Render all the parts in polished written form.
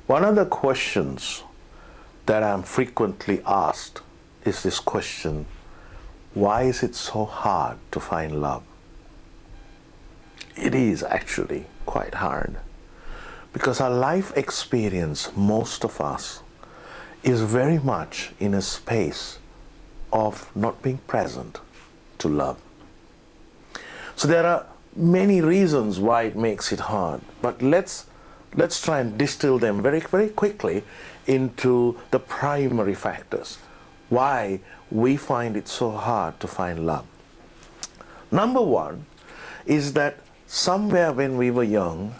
One of the questions that I'm frequently asked is this question: why is it so hard to find love? It is actually quite hard, because our life experience, most of us, is very much in a space of not being present to love. So there are many reasons why it makes it hard, but let's try and distill them very, very quickly into the primary factors why we find it so hard to find love. Number one is that somewhere when we were young,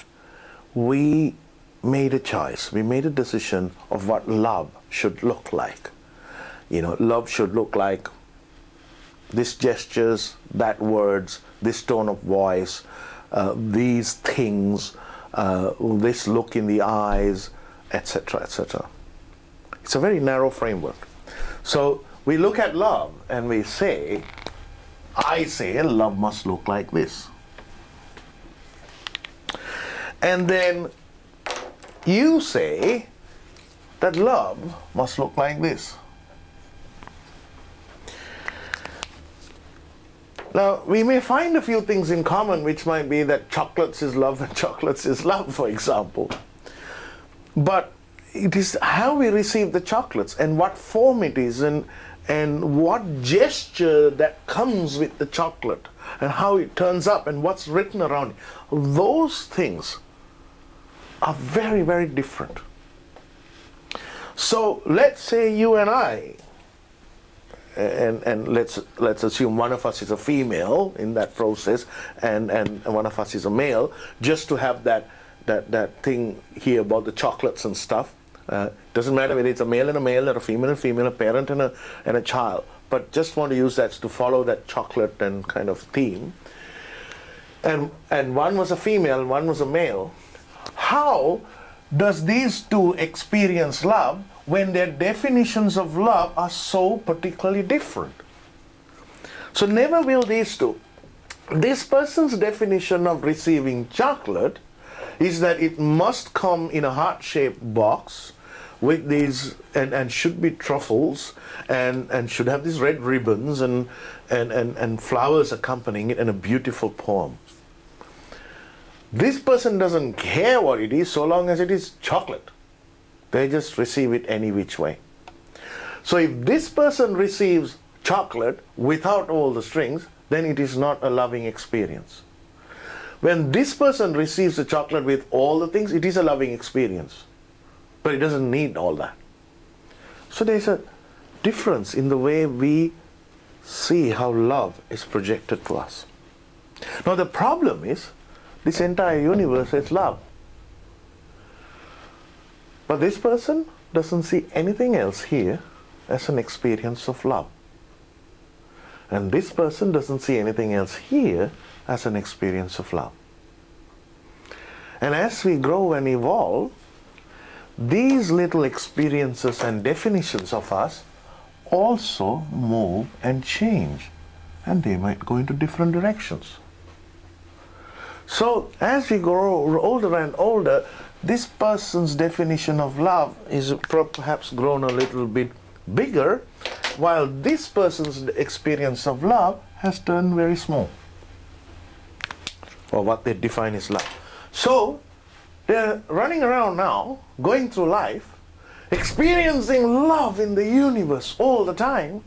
we made a choice, we made a decision of what love should look like. You know, love should look like these gestures, that words, this tone of voice, these things, this look in the eyes, etc., etc. It's a very narrow framework. So we look at love and we say, I say love must look like this. And then you say that love must look like this. Now, we may find a few things in common, which might be that chocolates is love and chocolates is love, for example. But it is how we receive the chocolates and what form it is and what gesture that comes with the chocolate and how it turns up and what's written around it. Those things are very, very different. So let's say you and I, and let's assume one of us is a female in that process and one of us is a male, just to have that thing here about the chocolates and stuff. Doesn't matter whether it's a male, or a female, a parent and a child, but just want to use that to follow that chocolate and kind of theme. And one was a female and one was a male. How does these two experience love when their definitions of love are so particularly different? So never will these two. This person's definition of receiving chocolate is that it must come in a heart-shaped box with these, and should be truffles, and should have these red ribbons and flowers accompanying it, and a beautiful poem. This person doesn't care what it is so long as it is chocolate. They just receive it any which way. So if this person receives chocolate without all the strings, then it is not a loving experience. When this person receives the chocolate with all the things, it is a loving experience. But it doesn't need all that. So there's a difference in the way we see how love is projected to us. Now the problem is, this entire universe is love. But this person doesn't see anything else here as an experience of love. And this person doesn't see anything else here as an experience of love. And as we grow and evolve, these little experiences and definitions of us also move and change. And they might go into different directions. So as we grow older and older, this person's definition of love is perhaps grown a little bit bigger, while this person's experience of love has turned very small, or what they define as love. So they're running around now, going through life, experiencing love in the universe all the time,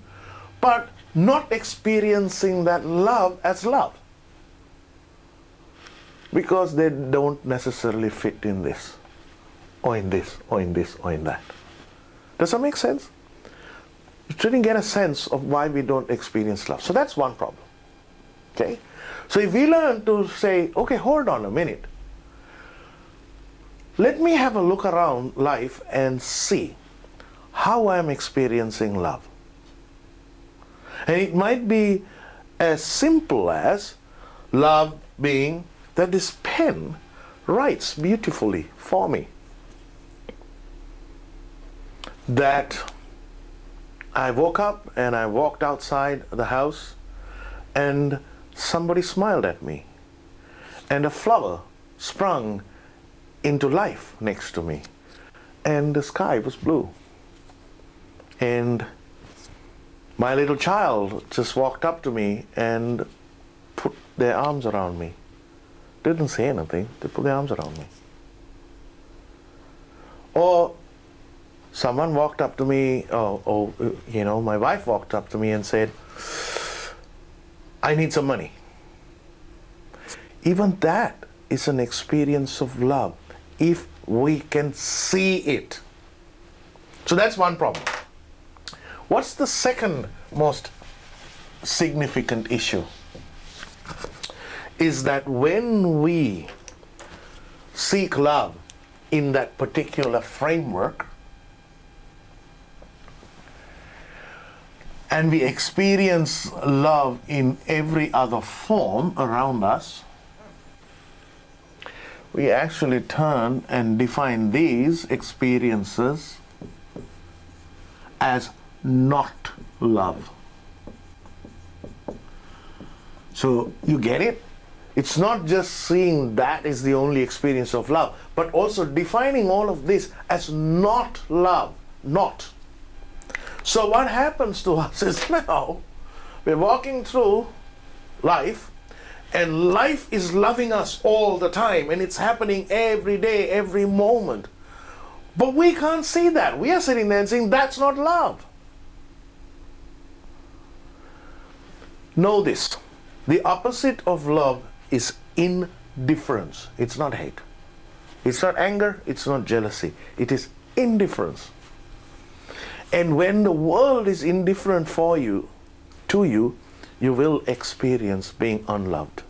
but not experiencing that love as love, because they don't necessarily fit in this, or in this, or in this, or in that. Does that make sense? You shouldn't get a sense of why we don't experience love. So that's one problem. Okay? So if we learn to say, okay, hold on a minute. Let me have a look around life and see how I'm experiencing love. And it might be as simple as love being that this pen writes beautifully for me. That I woke up and I walked outside the house and somebody smiled at me. And a flower sprung into life next to me. and the sky was blue. And my little child just walked up to me and put their arms around me. Didn't say anything, they put their arms around me. Or someone walked up to me, my wife walked up to me and said, I need some money. Even that is an experience of love, if we can see it. So that's one problem. What's the second most significant issue? Is that when we seek love in that particular framework, and we experience love in every other form around us, we actually turn and define these experiences as not love. So you get it? It's not just seeing that is the only experience of love, but also defining all of this as not love, not. So what happens to us is now we're walking through life, and life is loving us all the time, and it's happening every day, every moment. But we can't see that. We are sitting there and saying, that's not love. Know this. The opposite of love is indifference. It's not hate. It's not anger. It's not jealousy. It is indifference. And when the world is indifferent for you, to you, you will experience being unloved.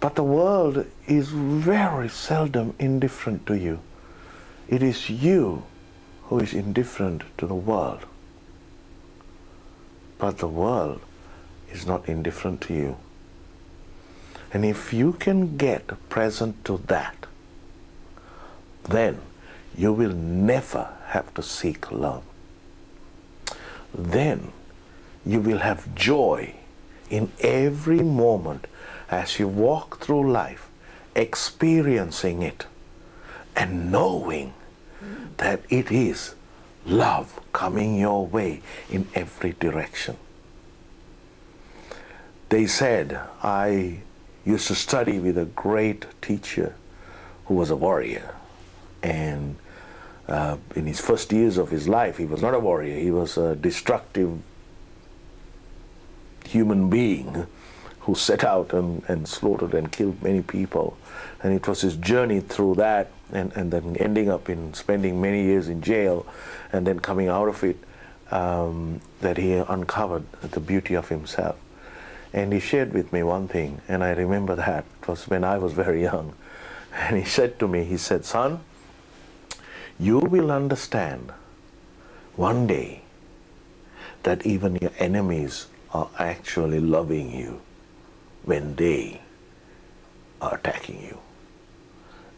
But the world is very seldom indifferent to you. It is you who is indifferent to the world. But the world is not indifferent to you. And if you can get present to that, then you will never have to seek love. Then you will have joy in every moment as you walk through life, experiencing it and knowing that it is love coming your way in every direction. They said, I used to study with a great teacher who was a warrior, and in his first years of his life, he was not a warrior, he was a destructive human being who set out and slaughtered and killed many people. And it was his journey through that, and then ending up in spending many years in jail, and then coming out of it, that he uncovered the beauty of himself. And he shared with me one thing, and I remember that. It was when I was very young. And he said to me, he said, son, you will understand one day that even your enemies are actually loving you when they are attacking you.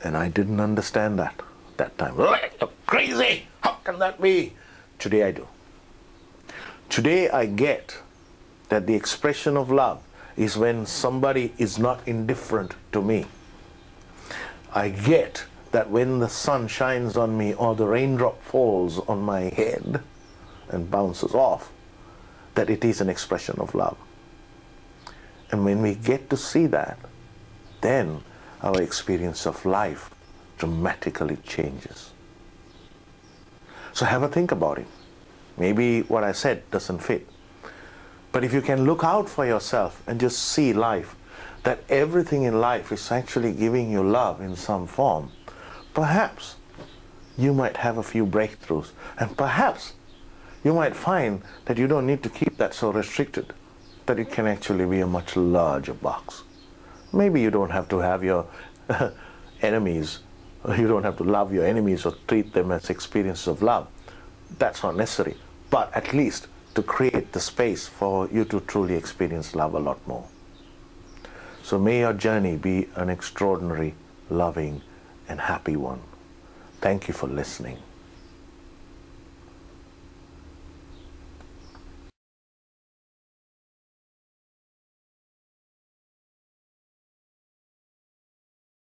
And I didn't understand that time. You're crazy! How can that be? Today I do. Today I get that the expression of love is when somebody is not indifferent to me. I get that when the sun shines on me or the raindrop falls on my head and bounces off, that it is an expression of love. And when we get to see that, then our experience of life dramatically changes. So have a think about it. Maybe what I said doesn't fit. But if you can look out for yourself and just see life, that everything in life is actually giving you love in some form, perhaps you might have a few breakthroughs, and perhaps you might find that you don't need to keep that so restricted, that it can actually be a much larger box. Maybe you don't have to have your enemies, you don't have to love your enemies or treat them as experiences of love. That's not necessary. But at least to create the space for you to truly experience love a lot more. So may your journey be an extraordinary, loving, and happy one. Thank you for listening.